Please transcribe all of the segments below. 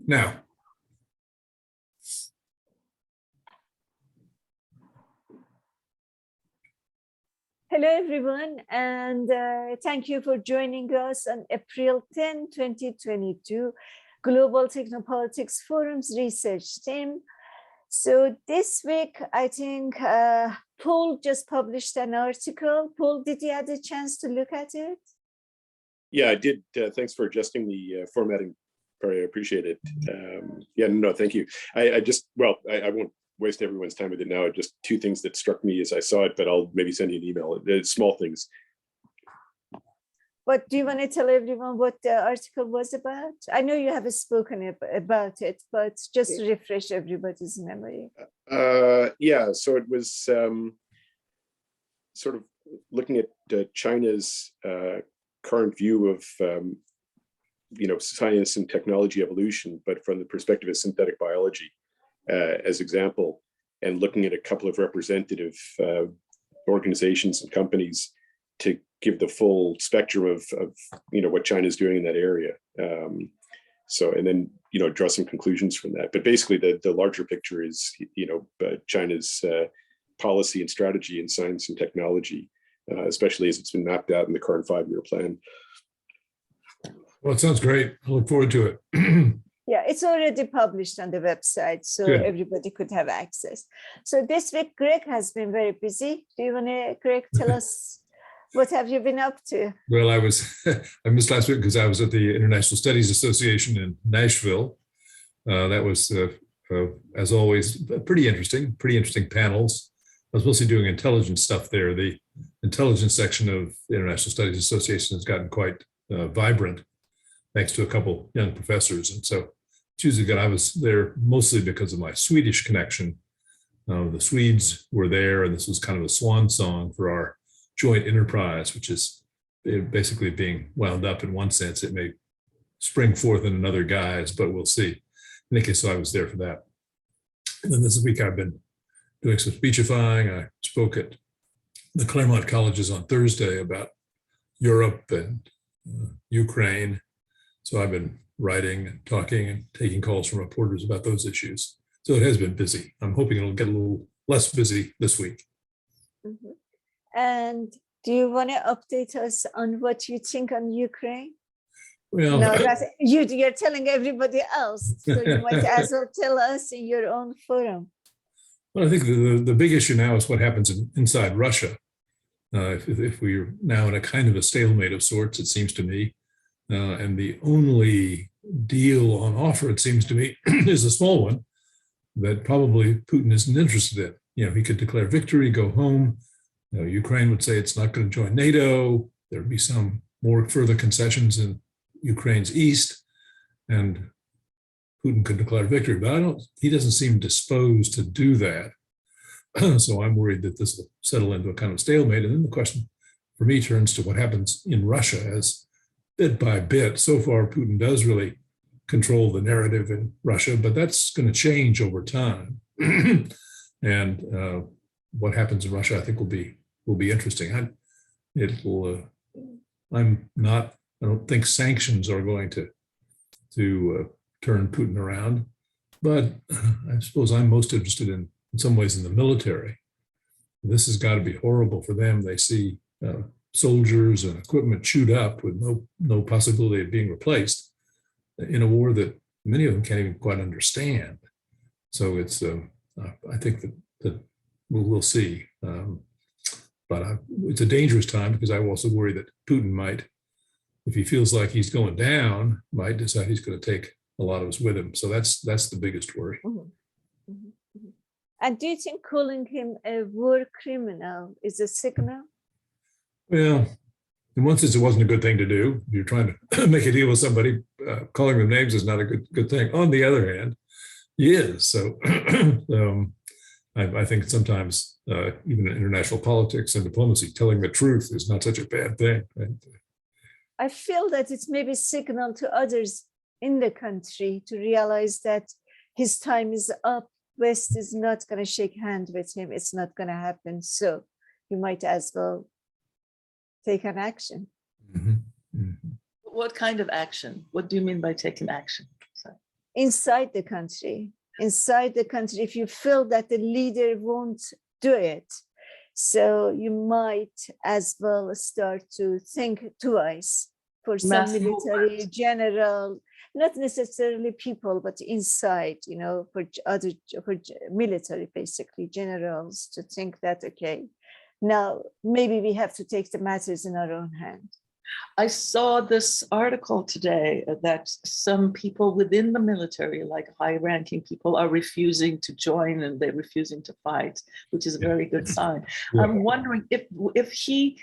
Now. Hello, everyone, and thank you for joining us on April 10, 2022, Global Technopolitics Forum's research team. So this week, I think Paul just published an article. Paul, did you have a chance to look at it? Yeah, I did. Thanks for adjusting the formatting. Very appreciate it. Yeah, no, thank you. I won't waste everyone's time with it now. Just two things that struck me as I saw it, but I'll maybe send you an email. Small things. But do you want to tell everyone what the article was about? I know you have spoken about it, but just to refresh everybody's memory. Yeah, so it was sort of looking at China's current view of science and technology evolution, but from the perspective of synthetic biology as example, and looking at a couple of representative organizations and companies to give the full spectrum of what China is doing in that area. And then draw some conclusions from that. But basically, the larger picture is China's policy and strategy in science and technology, especially as it's been mapped out in the current 5-year plan. Well, it sounds great. I look forward to it. Yeah, it's already published on the website, so Good. Everybody could have access. So this week, Greg has been very busy. Do you want to, Greg, tell us what have you been up to? Well, I missed last week because I was at the International Studies Association in Nashville. That was, as always, pretty interesting panels. I was mostly doing intelligence stuff there. The intelligence section of the International Studies Association has gotten quite vibrant, thanks to a couple young professors. And so Tuesday, I was there mostly because of my Swedish connection. The Swedes were there, and this was kind of a swan song for our joint enterprise, which is basically being wound up in one sense. It may spring forth in another guise, but we'll see. In any case, so I was there for that. And then this week I've been doing some speechifying. I spoke at the Claremont colleges on Thursday about Europe and Ukraine. So I've been writing and talking and taking calls from reporters about those issues. So it has been busy. I'm hoping it'll get a little less busy this week. Mm-hmm. And do you want to update us on what you think on Ukraine? Well, no, you're telling everybody else, so you might as well tell us in your own forum. Well, I think the big issue now is what happens inside Russia. If we're now in a kind of a stalemate of sorts, it seems to me, and the only deal on offer, it seems to me, is a small one that probably Putin isn't interested in. He could declare victory, go home. Ukraine would say it's not going to join NATO. There'd be some more further concessions in Ukraine's east, and Putin could declare victory. But he doesn't seem disposed to do that. So I'm worried that this will settle into a kind of stalemate. And then the question for me turns to what happens in Russia as bit by bit. So far, Putin does really control the narrative in Russia, but that's going to change over time. And what happens in Russia, I think, will be interesting. I don't think sanctions are going to turn Putin around, but I suppose I'm most interested in some ways in the military. This has got to be horrible for them. They see soldiers and equipment chewed up with no possibility of being replaced in a war that many of them can't even quite understand. So it's I think that we'll see. But it's a dangerous time because I also worry that Putin might, if he feels like he's going down, might decide he's going to take a lot of us with him. So that's the biggest worry. Mm-hmm. Mm-hmm. And do you think calling him a war criminal is a signal? Well, in one sense, it wasn't a good thing to do. If you're trying to make a deal with somebody, calling them names is not a good thing. On the other hand, he is. So I think sometimes even in international politics and diplomacy, telling the truth is not such a bad thing. Right? I feel that it's maybe a signal to others in the country to realize that his time is up. West is not going to shake hands with him. It's not going to happen. So you might as well take an action. Mm-hmm. Mm-hmm. What kind of action? What do you mean by taking action? Sorry. inside the country. Inside the country, if you feel that the leader won't do it, so you might as well start to think twice for some Mass military movement. general, not necessarily people, but inside, you know, for military, basically generals, to think that, okay, now maybe we have to take the matters in our own hand. I saw this article today that some people within the military, like high-ranking people, are refusing to join and they're refusing to fight, which is a very good sign. Yeah. I'm wondering if he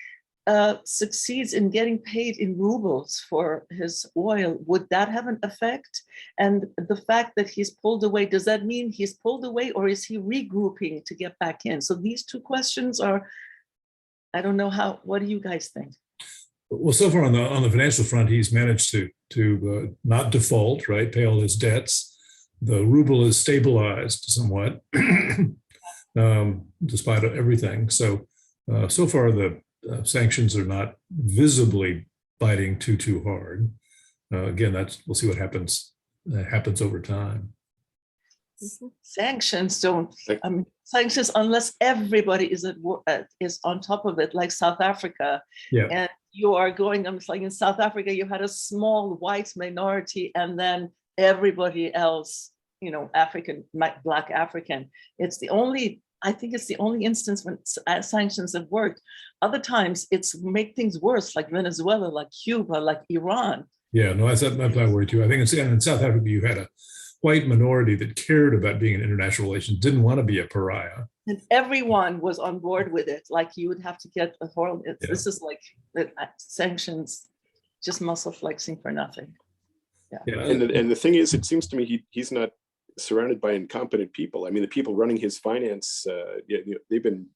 succeeds in getting paid in rubles for his oil, would that have an effect? And the fact that he's pulled away, does that mean he's pulled away, or is he regrouping to get back in? So these two questions are, I don't know how, what do you guys think? Well, so far on the financial front, he's managed to not default, right? Pay all his debts. The ruble is stabilized somewhat, despite everything. So so far the sanctions are not visibly biting too hard. Again, we'll see what happens over time. Sanctions don't. I mean, sanctions unless everybody is is on top of it, like South Africa. Yeah. And you are going. I'm like in South Africa, you had a small white minority, and then everybody else, you know, African, Black African. It's the only. I think it's the only instance when sanctions have worked. Other times, it's make things worse, like Venezuela, like Cuba, like Iran. Yeah, no, that's not worry too. I think in South Africa, you had a white minority that cared about being in international relations, didn't want to be a pariah. And everyone was on board with it. Like you would have to get a whole, this is like sanctions, just muscle flexing for nothing. Yeah. And the thing is, it seems to me he's not surrounded by incompetent people. I mean, the people running his finance, they've been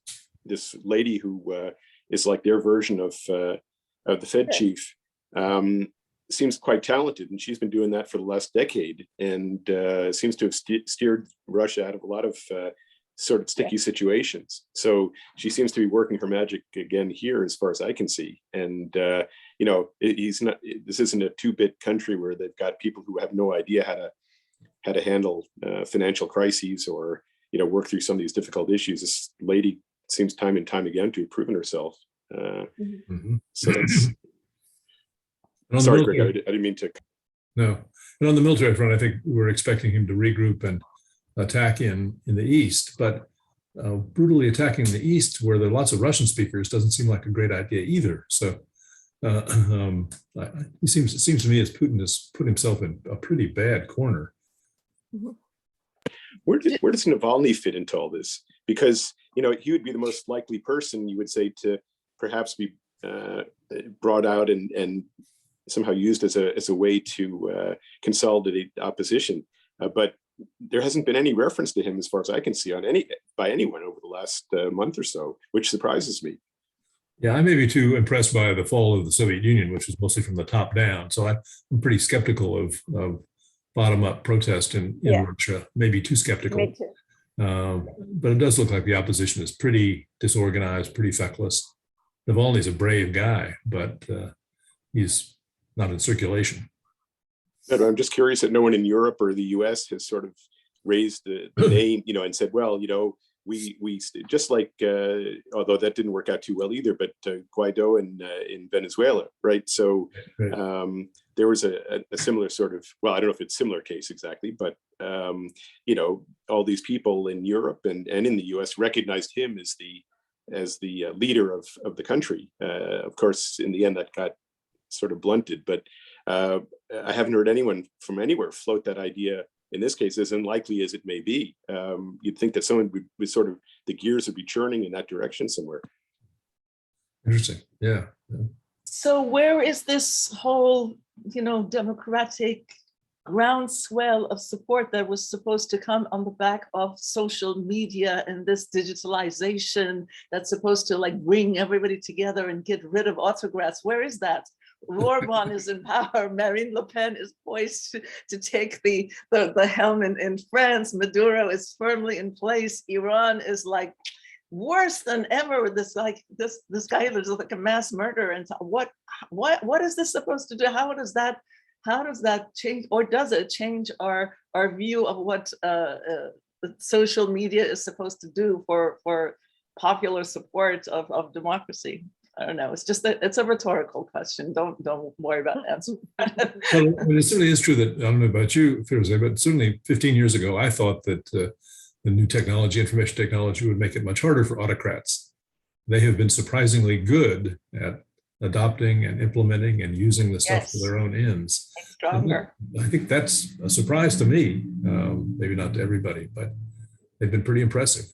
this lady who is like their version of the Fed chief. Seems quite talented, and she's been doing that for the last decade, and seems to have steered Russia out of a lot of sort of sticky situations. So she seems to be working her magic again here, as far as I can see. And you know, he's not. This isn't a two-bit country where they've got people who have no idea how to handle financial crises or, you know, work through some of these difficult issues. This lady seems time and time again to have proven herself. So that's. Sorry, Greg, I didn't mean to. No, and on the military front, I think we're expecting him to regroup and attack in the east, but brutally attacking the east, where there are lots of Russian speakers, doesn't seem like a great idea either. So it seems to me as Putin has put himself in a pretty bad corner. Where does Navalny fit into all this? Because, you know, he would be the most likely person, you would say, to perhaps be brought out and somehow used as a way to consolidate opposition. But there hasn't been any reference to him, as far as I can see, by anyone over the last month or so, which surprises me. Yeah, I may be too impressed by the fall of the Soviet Union, which was mostly from the top down. So I'm pretty skeptical of bottom-up protest in Russia. Maybe too skeptical. Me too. But it does look like the opposition is pretty disorganized, pretty feckless. Navalny's a brave guy, but he's not in circulation. But I'm just curious that no one in Europe or the US has sort of raised the name, you know, and said, well, you know, we just like, although that didn't work out too well either, but Guaido in Venezuela, right? So there was a similar sort of, well, I don't know if it's a similar case exactly, but, you know, all these people in Europe and in the US recognized him as the leader of the country. Of course, in the end, that got sort of blunted, but I haven't heard anyone from anywhere float that idea, in this case, as unlikely as it may be. You'd think that someone would sort of, the gears would be churning in that direction somewhere. Interesting. Yeah. So where is this whole, you know, democratic groundswell of support that was supposed to come on the back of social media and this digitalization that's supposed to like bring everybody together and get rid of autocrats? Where is that? Orban is in power. Marine Le Pen is poised to take the helm in France. Maduro is firmly in place. Iran is like worse than ever. This guy is like a mass murderer. And what is this supposed to do? how does that change, or does it change our view of what social media is supposed to do for popular support of democracy? I don't know. It's just that it's a rhetorical question. Don't worry about answering. Well, it certainly is true that, I don't know about you, Firouzeh, but certainly 15 years ago, I thought that the new technology, information technology, would make it much harder for autocrats. They have been surprisingly good at adopting and implementing and using the stuff for their own ends. Stronger. I think that's a surprise to me, maybe not to everybody, but they've been pretty impressive.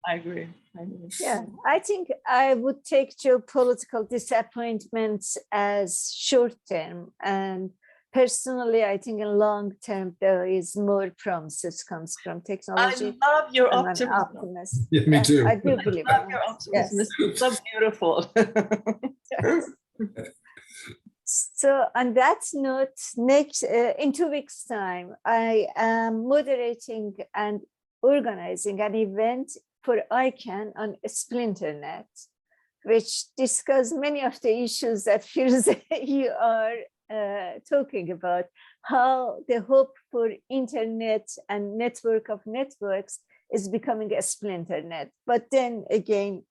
I agree. Yeah, I think I would take geopolitical disappointments as short term, and personally, I think in long term there is more promises comes from technology. I love your I'm an optimism. optimist. Yeah, me too. I do believe I love in your it. optimism. Yes. It's so beautiful. So on that note, next in 2 weeks' time, I am moderating and organizing an event for ICANN on SplinterNet, which discuss many of the issues that Firouzeh, you are talking about, how the hope for internet and network of networks is becoming a splinternet. But then again,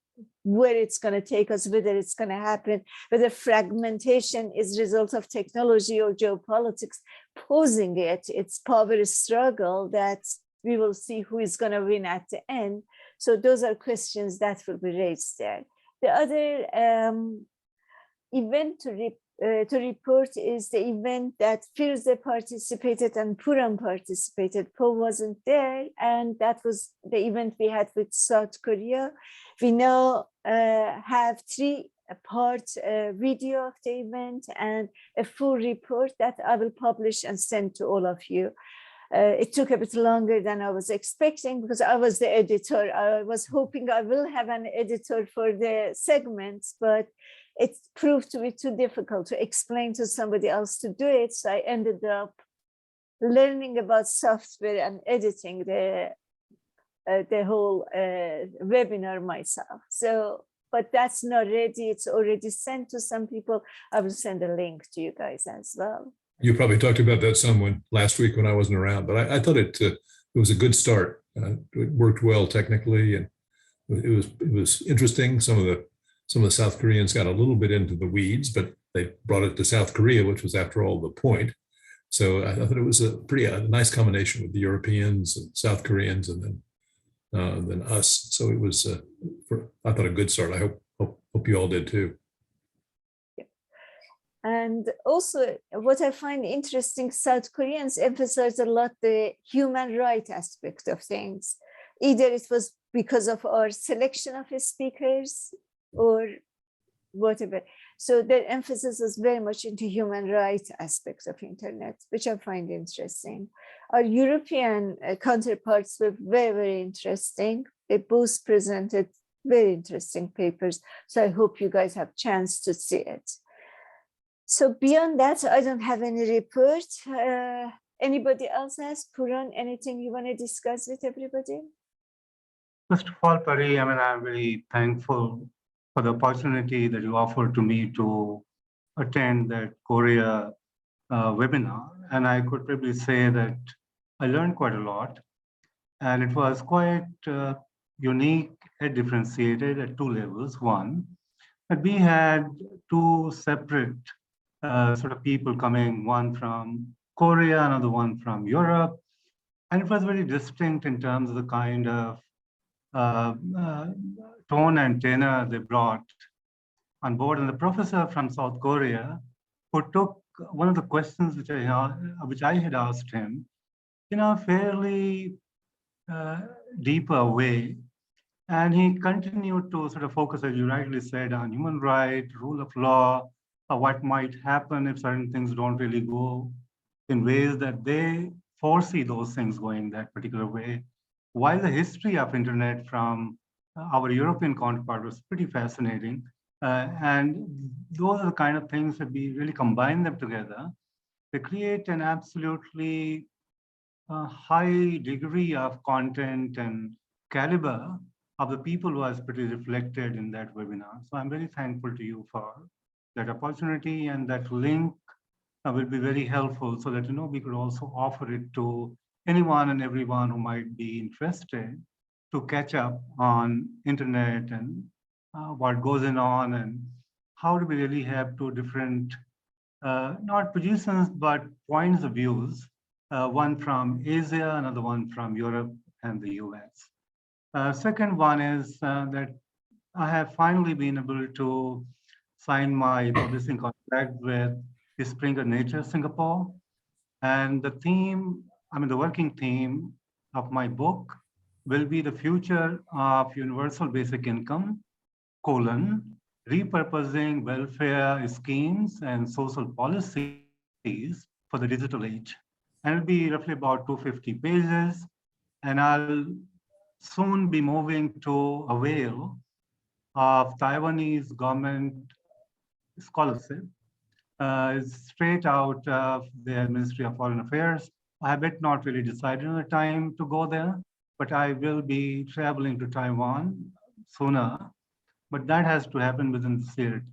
where it's going to take us, whether it's going to happen, whether fragmentation is result of technology or geopolitics posing it, it's power struggle that we will see who is going to win at the end. So those are questions that will be raised there. The other event to report is the event that Firouzeh participated and Puran participated. Po wasn't there, and that was the event we had with South Korea. We now have 3-part video of the event and a full report that I will publish and send to all of you. It took a bit longer than I was expecting because I was the editor. I was hoping I will have an editor for the segments, but it proved to be too difficult to explain to somebody else to do it. So I ended up learning about software and editing the whole webinar myself. So, but that's not ready. It's already sent to some people. I will send a link to you guys as well. You probably talked about that some last week when I wasn't around, but I thought it was a good start. It worked well technically, and it was interesting. Some of the South Koreans got a little bit into the weeds, but they brought it to South Korea, which was after all the point. So I thought it was a nice combination with the Europeans and South Koreans, and then us. So it was I thought a good start. I hope you all did too. And also what I find interesting, South Koreans emphasize a lot the human rights aspect of things. Either it was because of our selection of speakers or whatever. So their emphasis is very much into human rights aspects of internet, which I find interesting. Our European counterparts were very, very interesting. They both presented very interesting papers. So I hope you guys have a chance to see it. So beyond that, I don't have any report. Anybody else has? Puran, anything you want to discuss with everybody? First of all, Pari, I'm very thankful for the opportunity that you offered to me to attend that Korea webinar. And I could probably say that I learned quite a lot. And it was quite unique and differentiated at 2 levels. One, that we had 2 separate sort of people coming, one from Korea, another one from Europe. And it was very distinct in terms of the kind of tone and tenor they brought on board. And the professor from South Korea, who took one of the questions which I had asked him in a fairly deeper way. And he continued to sort of focus, as you rightly said, on human rights, rule of law, what might happen if certain things don't really go in ways that they foresee those things going that particular way. While the history of internet from our European counterpart was pretty fascinating. And those are the kind of things that we really combine them together. They create an absolutely high degree of content and caliber of the people who was pretty reflected in that webinar. So I'm very thankful to you for that opportunity and that link will be very helpful so that, we could also offer it to anyone and everyone who might be interested to catch up on internet and what goes on and how do we really have two different, not positions, but points of views, one from Asia, another one from Europe and the US. Second one is that I have finally been able to sign my publishing contract with Springer Nature Singapore. And the theme, the working theme of my book will be the future of universal basic income, repurposing welfare schemes and social policies for the digital age. And it'll be roughly about 250 pages. And I'll soon be moving to avail of Taiwanese government scholarship. It's straight out of the Ministry of Foreign Affairs. I have not really decided on the time to go there, but I will be traveling to Taiwan sooner. But that has to happen within the year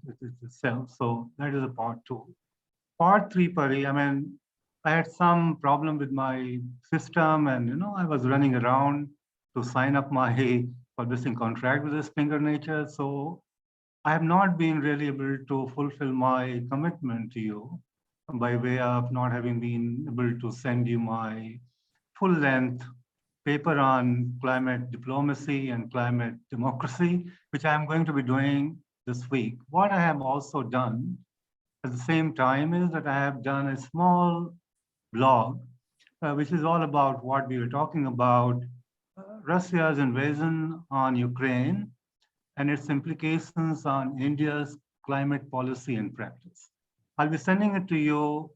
itself. So that is a part two. Part three, Pari, I had some problem with my system and, I was running around to sign up my publishing contract with the Springer Nature. So I have not been really able to fulfill my commitment to you by way of not having been able to send you my full length paper on climate diplomacy and climate democracy, which I'm going to be doing this week. What I have also done at the same time is that I have done a small blog, which is all about what we were talking about, Russia's invasion on Ukraine and its implications on India's climate policy and practice. I'll be sending it to you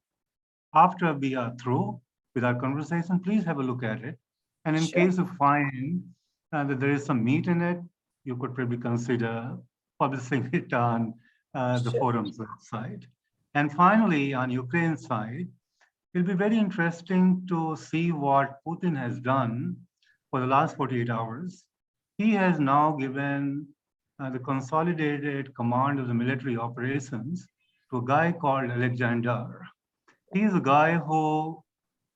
after we are through with our conversation. Please have a look at it. And in case you find that there is some meat in it, you could probably consider publishing it on the forum's website. And finally, on Ukraine side, it'll be very interesting to see what Putin has done for the last 48 hours. He has now given the consolidated command of the military operations to a guy called Alexander. He's a guy who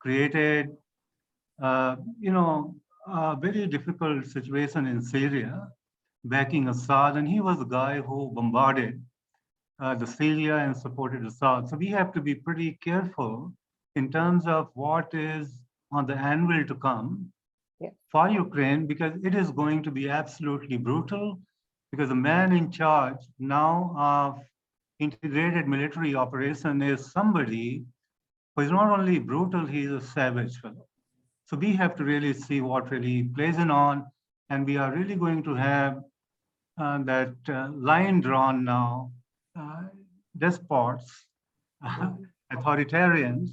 created, a very difficult situation in Syria, backing Assad, and he was the guy who bombarded the Syria and supported Assad. So we have to be pretty careful in terms of what is on the anvil to come for Ukraine, because it is going to be absolutely brutal, because the man in charge now of integrated military operation is somebody who is not only brutal, he is a savage fellow. So we have to really see what really plays in on, and we are really going to have that line drawn now, despots, authoritarians,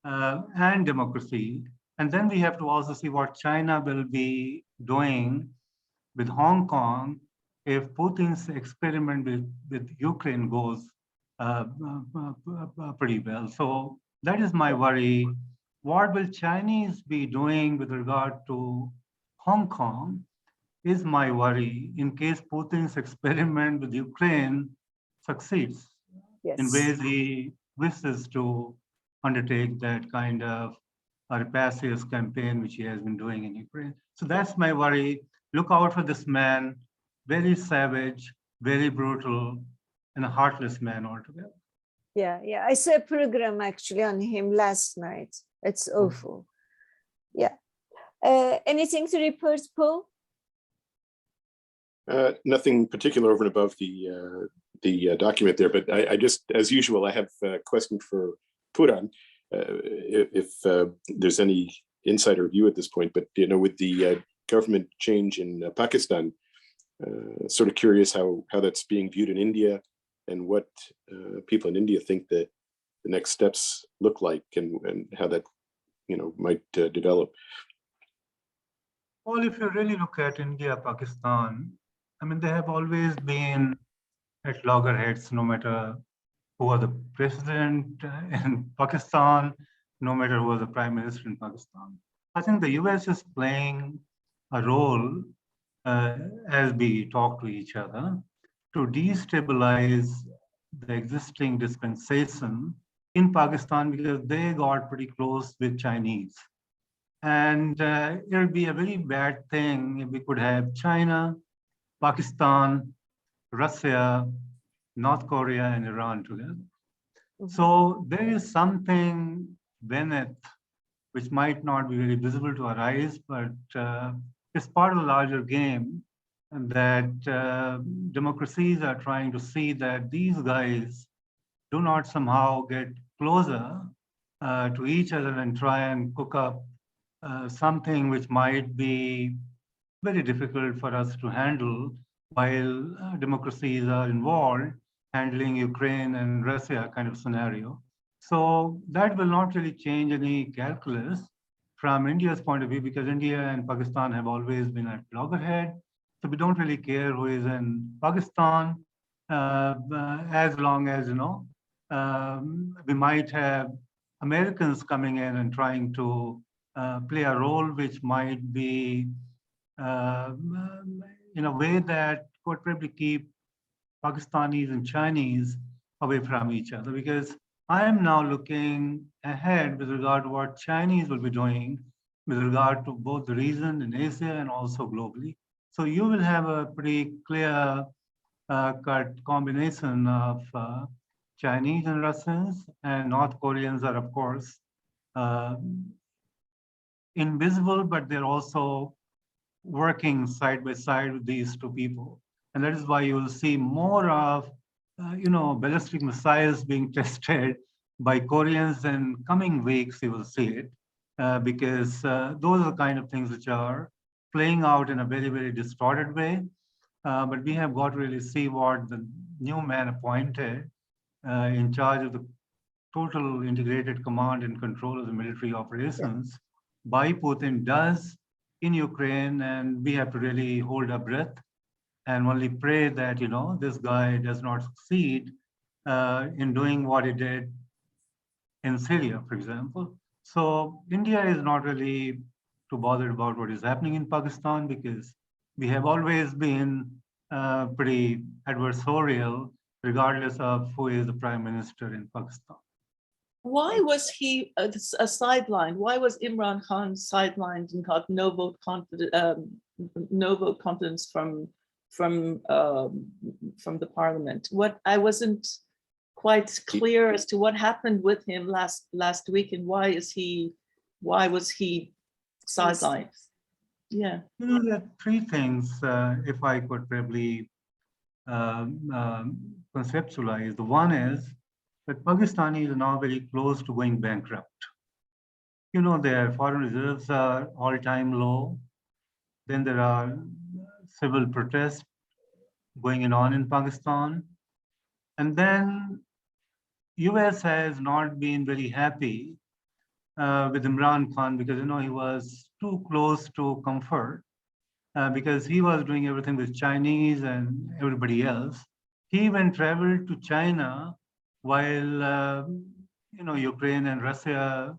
and democracy. And then we have to also see what China will be doing with Hong Kong if Putin's experiment with Ukraine goes pretty well. So that is my worry. What will Chinese be doing with regard to Hong Kong is my worry in case Putin's experiment with Ukraine succeeds in ways he wishes to undertake that kind of a rapacious campaign which he has been doing in Ukraine. So that's my worry. Look out for this man, very savage, very brutal, and a heartless man altogether. Yeah, I saw a program actually on him last night. It's awful. Yeah. Anything to report, Paul? Nothing particular over and above the document there, but I just, as usual, I have a question for Puran, if there's any insider view at this point. But with the government change in Pakistan, sort of curious how that's being viewed in India, and what people in India think that the next steps look like, and how that might develop. Well, if you really look at India, Pakistan, they have always been at loggerheads, no matter who was the president in Pakistan, no matter who was the prime minister in Pakistan. I think the US is playing a role as we talk to each other to destabilize the existing dispensation in Pakistan because they got pretty close with Chinese. And it would be a very bad thing if we could have China, Pakistan, Russia, North Korea, and Iran together. So there is something beneath which might not be very visible to our eyes, but it's part of the larger game that democracies are trying to see that these guys do not somehow get closer to each other and try and cook up something which might be very difficult for us to handle while democracies are involved, handling Ukraine and Russia kind of scenario. So that will not really change any calculus from India's point of view, because India and Pakistan have always been at loggerhead. So we don't really care who is in Pakistan, as long as, we might have Americans coming in and trying to play a role which might be in a way that could probably keep Pakistanis and Chinese away from each other, because I am now looking ahead with regard to what Chinese will be doing with regard to both the region in Asia and also globally. So you will have a pretty clear cut combination of Chinese and Russians, and North Koreans are, of course, invisible, but they're also working side by side with these two people. And that is why you will see more of, ballistic missiles being tested by Koreans in coming weeks. You will see it because those are the kind of things which are playing out in a very, very distorted way. But we have got to really see what the new man appointed in charge of the total integrated command and control of the military operations by Putin does in Ukraine, and we have to really hold our breath and only pray that, this guy does not succeed in doing what he did in Syria, for example. So India is not really too bothered about what is happening in Pakistan, because we have always been pretty adversarial, regardless of who is the prime minister in Pakistan. Why was he a sidelined? Why was Imran Khan sidelined and got no vote confidence from the parliament? What I wasn't quite clear as to what happened with him last week, and why was he sidelined? Yeah, There are three things, if I could probably conceptualize. The one is that Pakistanis are now very close to going bankrupt. Their foreign reserves are all-time low. Then there are civil protests going on in Pakistan. And then US has not been very happy with Imran Khan, because, he was too close to comfort because he was doing everything with Chinese and everybody else. He even traveled to China while, Ukraine and Russia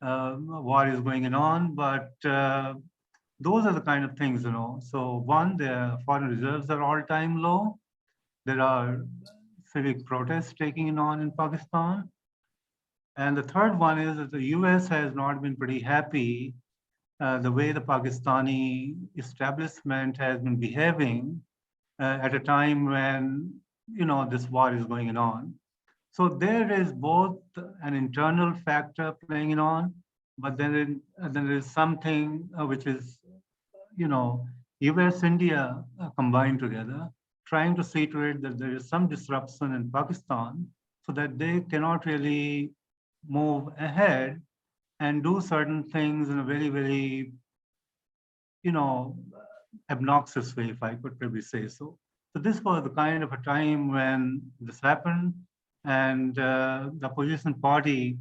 war is going on, but those are the kind of things, So one, the foreign reserves are all-time low. There are civic protests taking on in Pakistan. And the third one is that the US has not been pretty happy the way the Pakistani establishment has been behaving at a time when, this war is going on. So there is both an internal factor playing on, but then there is something which is, US, India combined together, trying to see to it that there is some disruption in Pakistan so that they cannot really move ahead and do certain things in a very, very, obnoxious way, if I could probably say so. So this was the kind of a time when this happened, and the opposition party,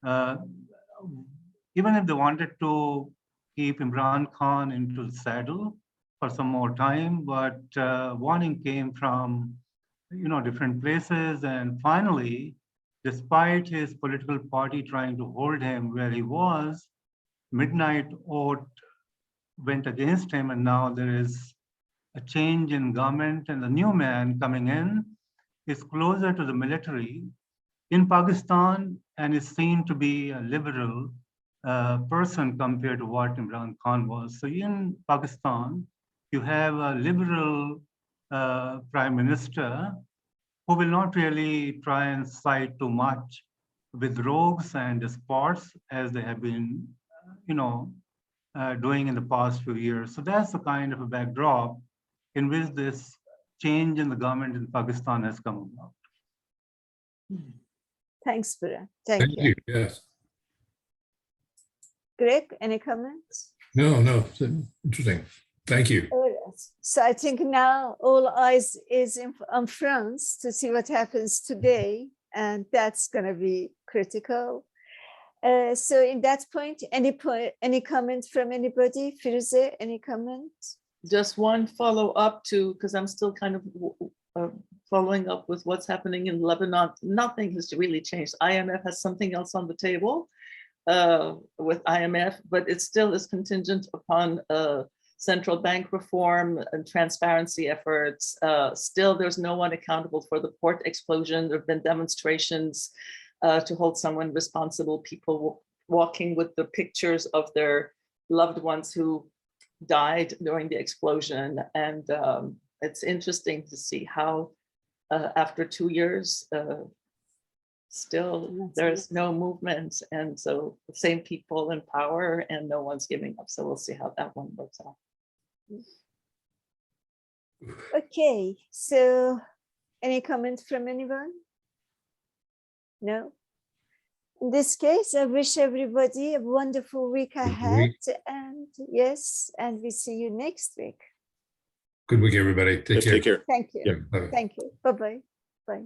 even if they wanted to keep Imran Khan into the saddle for some more time, but warning came from, different places, and finally, despite his political party trying to hold him where he was, midnight oath went against him, and now there is a change in government, and the new man coming in is closer to the military in Pakistan and is seen to be a liberal person compared to what Imran Khan was. So in Pakistan, you have a liberal prime minister who will not really try and side too much with rogues and despots as they have been, doing in the past few years. So that's the kind of a backdrop in which this change in the government in Pakistan has come about. Thanks, Pura. Thank you. Yes. Greg, any comments? No, interesting. Thank you. All right. So I think now all eyes is on France to see what happens today, and that's going to be critical. So in that point, any comment from anybody? Firuze, any comment? Just one follow up to, because I'm still kind of following up with what's happening in Lebanon. Nothing has really changed. IMF has something else on the table with IMF, but it still is contingent upon central bank reform and transparency efforts. Still, there's no one accountable for the port explosion. There have been demonstrations to hold someone responsible, people walking with the pictures of their loved ones who died during the explosion. And it's interesting to see how after 2 years, still there's no movement. And so the same people in power and no one's giving up. So we'll see how that one works out. Okay, so any comments from anyone? No? In this case, I wish everybody a wonderful week ahead. And yes, and we see you next week. Good week, everybody. Take care. Take care. Thank you. Yeah, bye. Thank you. Bye-bye. Bye.